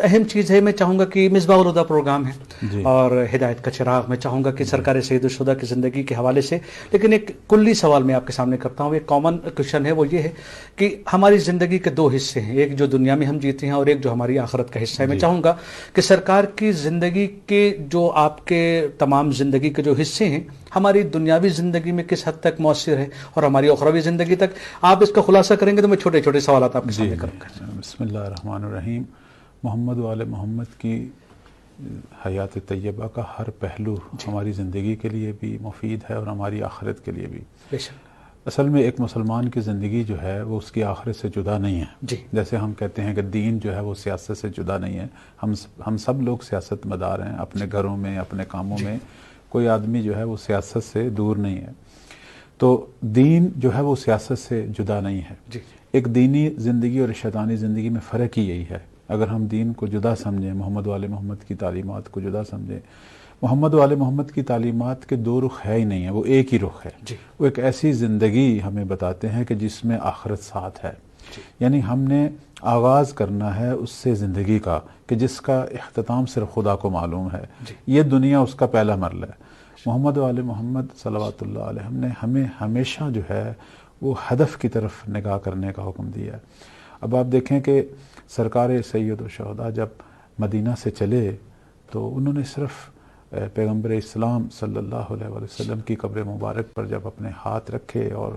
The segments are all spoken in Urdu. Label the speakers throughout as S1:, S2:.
S1: اہم چیز ہے. میں چاہوں گا کہ مصباح الہدیٰ پروگرام ہے اور ہدایت کا چراغ، میں چاہوں گا کہ سرکار سید الشہداء کی زندگی کے حوالے سے لیکن ایک کلی سوال میں آپ کے سامنے کرتا ہوں. ایک کامن کوشچن ہے، وہ یہ ہے کہ ہماری زندگی کے دو حصے ہیں، ایک جو دنیا میں ہم جیتے ہیں اور ایک جو ہماری آخرت کا حصہ ہے. میں چاہوں گا کہ سرکار کی زندگی کے جو آپ کے تمام زندگی کے جو حصے ہیں ہماری دنیاوی زندگی میں کس حد تک مؤثر ہے اور ہماری اخروی زندگی تک، آپ اس کا خلاصہ کریں گے تو میں چھوٹے چھوٹے سوالات آپ کے سامنے کروں گا.
S2: بسم اللہ الرحمن الرحیم. محمد و آل محمد کی حیات طیبہ کا ہر پہلو ہماری زندگی کے لیے بھی مفید ہے اور ہماری آخرت کے لیے بھی.
S1: بے شک.
S2: اصل میں ایک مسلمان کی زندگی جو ہے وہ اس کی آخرت سے جدا نہیں ہے. جیسے ہم کہتے ہیں کہ دین جو ہے وہ سیاست سے جدا نہیں ہے. ہم سب لوگ سیاست مدار ہیں اپنے گھروں میں، اپنے کاموں میں. کوئی آدمی جو ہے وہ سیاست سے دور نہیں ہے. تو دین جو ہے وہ سیاست سے جدا نہیں ہے. ایک دینی زندگی اور شیطانی زندگی میں فرق ہی یہی ہے. اگر ہم دین کو جدا سمجھیں، محمد و آل محمد کی تعلیمات کو جدا سمجھیں، محمد و آل محمد کی تعلیمات کے دو رخ ہے ہی نہیں ہے، وہ ایک ہی رخ ہے. وہ ایک ایسی زندگی ہمیں بتاتے ہیں کہ جس میں آخرت ساتھ ہے. یعنی ہم نے آغاز کرنا ہے اس سے زندگی کا کہ جس کا اختتام صرف خدا کو معلوم ہے. یہ دنیا اس کا پہلا مرحلہ ہے. محمد و آل محمد صلوات اللہ علیہ نے ہمیں ہمیشہ جو ہے وہ ہدف کی طرف نگاہ کرنے کا حکم دیا ہے. اب آپ دیکھیں کہ سرکار سید الشہداء جب مدینہ سے چلے تو انہوں نے صرف پیغمبر اسلام صلی اللہ علیہ وسلم کی قبر مبارک پر جب اپنے ہاتھ رکھے اور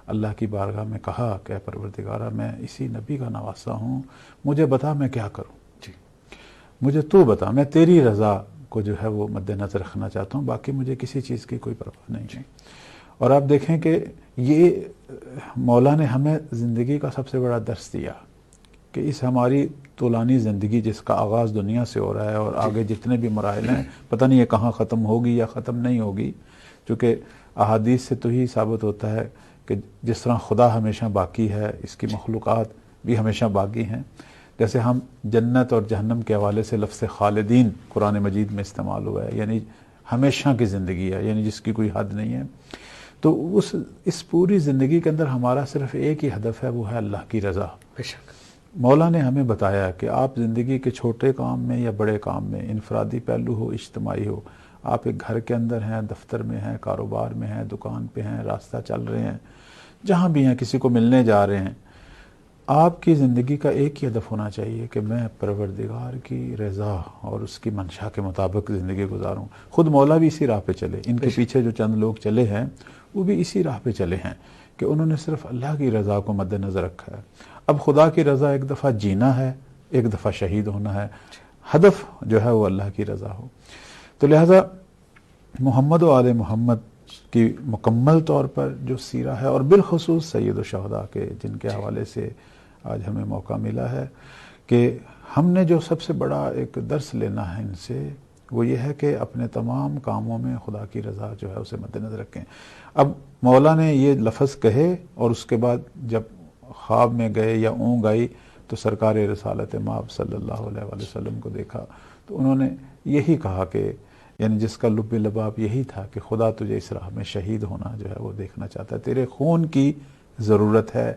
S2: اللہ کی بارگاہ میں کہا کہ اے پروردگارہ میں اسی نبی کا نواسا ہوں، مجھے بتا میں کیا کروں، مجھے تو بتا، میں تیری رضا کو جو ہے وہ مد نظر رکھنا چاہتا ہوں، باقی مجھے کسی چیز کی کوئی پرواہ نہیں ہے. اور آپ دیکھیں کہ یہ مولا نے ہمیں زندگی کا سب سے بڑا درس دیا کہ اس ہماری طولانی زندگی جس کا آغاز دنیا سے ہو رہا ہے اور آگے جتنے بھی مراحل ہیں پتہ نہیں یہ کہاں ختم ہوگی یا ختم نہیں ہوگی، چونکہ احادیث سے تو ہی ثابت ہوتا ہے کہ جس طرح خدا ہمیشہ باقی ہے اس کی مخلوقات بھی ہمیشہ باقی ہیں. جیسے ہم جنت اور جہنم کے حوالے سے لفظ خالدین قرآن مجید میں استعمال ہوا ہے، یعنی ہمیشہ کی زندگی ہے، یعنی جس کی کوئی حد نہیں ہے. تو اس پوری زندگی کے اندر ہمارا صرف ایک ہی ہدف ہے، وہ ہے اللہ کی رضا.
S1: بے شک.
S2: مولا نے ہمیں بتایا کہ آپ زندگی کے چھوٹے کام میں یا بڑے کام میں، انفرادی پہلو ہو اجتماعی ہو، آپ ایک گھر کے اندر ہیں، دفتر میں ہیں، کاروبار میں ہیں، دکان پہ ہیں، راستہ چل رہے ہیں، جہاں بھی ہیں، کسی کو ملنے جا رہے ہیں، آپ کی زندگی کا ایک ہی ہدف ہونا چاہیے کہ میں پروردگار کی رضا اور اس کی منشا کے مطابق زندگی گزاروں. خود مولا بھی اسی راہ پہ چلے. ان کے پیچھے جو چند لوگ چلے ہیں وہ بھی اسی راہ پہ چلے ہیں کہ انہوں نے صرف اللہ کی رضا کو مد نظر رکھا ہے. اب خدا کی رضا ایک دفعہ جینا ہے، ایک دفعہ شہید ہونا ہے. ہدف جو ہے وہ اللہ کی رضا ہو. تو لہذا محمد و آل محمد کی مکمل طور پر جو سیرہ ہے اور بالخصوص سید الشہداء کے جن کے حوالے سے آج ہمیں موقع ملا ہے کہ ہم نے جو سب سے بڑا ایک درس لینا ہے ان سے، وہ یہ ہے کہ اپنے تمام کاموں میں خدا کی رضا جو ہے اسے مد نظر رکھیں. اب مولا نے یہ لفظ کہے اور اس کے بعد جب خواب میں گئے یا اونگ آئی تو سرکار رسالت مآب صلی اللہ علیہ وسلم کو دیکھا تو انہوں نے یہی کہا کہ یعنی جس کا لب لباب یہی تھا کہ خدا تجھے اس راہ میں شہید ہونا جو ہے وہ دیکھنا چاہتا ہے، تیرے خون کی ضرورت ہے.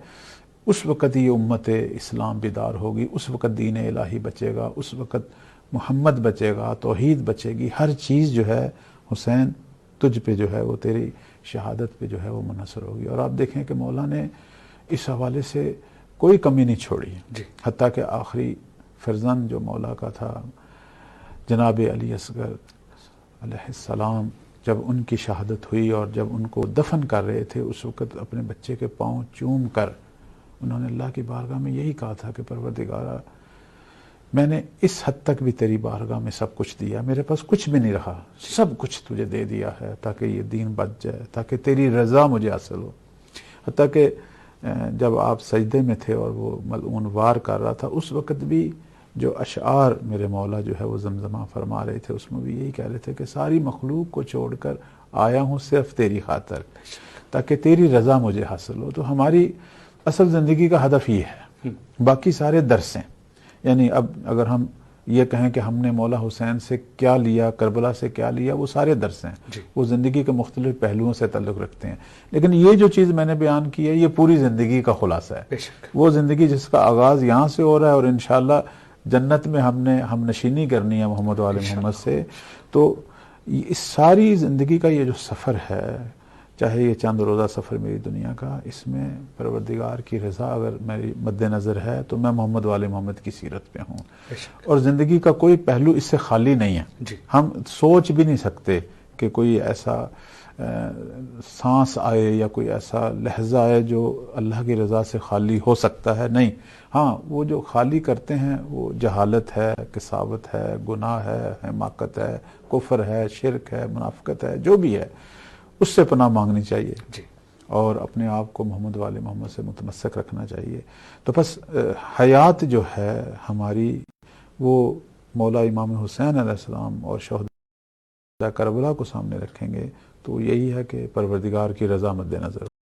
S2: اس وقت یہ امت اسلام بیدار ہوگی، اس وقت دین الہی بچے گا، اس وقت محمد بچے گا، توحید بچے گی، ہر چیز جو ہے حسین تجھ پہ جو ہے وہ تیری شہادت پہ جو ہے وہ منحصر ہوگی. اور آپ دیکھیں کہ مولا نے اس حوالے سے کوئی کمی نہیں چھوڑی. حتیٰ کہ آخری فرزند جو مولا کا تھا جناب علی اصغر علیہ السلام، جب ان کی شہادت ہوئی اور جب ان کو دفن کر رہے تھے اس وقت اپنے بچے کے پاؤں چوم کر انہوں نے اللہ کی بارگاہ میں یہی کہا تھا کہ پروردگارہ میں نے اس حد تک بھی تیری بارگاہ میں سب کچھ دیا، میرے پاس کچھ بھی نہیں رہا، سب کچھ تجھے دے دیا ہے تاکہ یہ دین بچ جائے، تاکہ تیری رضا مجھے حاصل ہو. حتیٰ کہ جب آپ سجدے میں تھے اور وہ ملعون وار کر رہا تھا اس وقت بھی جو اشعار میرے مولا جو ہے وہ زمزمہ فرما رہے تھے اس میں بھی یہی کہہ رہے تھے کہ ساری مخلوق کو چھوڑ کر آیا ہوں صرف تیری خاطر تاکہ تیری رضا مجھے حاصل ہو. تو ہماری اصل زندگی کا ہدف یہ ہے، باقی سارے درس ہیں. یعنی اب اگر ہم یہ کہیں کہ ہم نے مولا حسین سے کیا لیا، کربلا سے کیا لیا، وہ سارے درس ہیں، وہ زندگی کے مختلف پہلوؤں سے تعلق رکھتے ہیں. لیکن یہ جو چیز میں نے بیان کی ہے یہ پوری زندگی کا خلاصہ ہے. وہ زندگی جس کا آغاز یہاں سے ہو رہا ہے اور انشاءاللہ جنت میں ہم نشینی کرنی ہے محمد وال محمد سے. تو اس ساری زندگی کا یہ جو سفر ہے، چاہے یہ چند روزہ سفر میری دنیا کا، اس میں پروردگار کی رضا اگر میری مد نظر ہے تو میں محمد وال محمد کی سیرت پہ ہوں. اور زندگی کا کوئی پہلو اس سے خالی نہیں ہے. ہم سوچ بھی نہیں سکتے کہ کوئی ایسا سانس آئے یا کوئی ایسا لحظہ آئے جو اللہ کی رضا سے خالی ہو سکتا ہے. نہیں، ہاں وہ جو خالی کرتے ہیں وہ جہالت ہے، کساوت ہے، گناہ ہے، حماقت ہے، کفر ہے، شرک ہے، منافقت ہے، جو بھی ہے اس سے پناہ مانگنی چاہیے اور اپنے آپ کو محمد وال محمد سے متمسک رکھنا چاہیے. تو بس حیات جو ہے ہماری وہ مولا امام حسین علیہ السلام اور شہداء کربلا کو سامنے رکھیں گے تو یہی ہے کہ پروردگار کی رضا مد نظر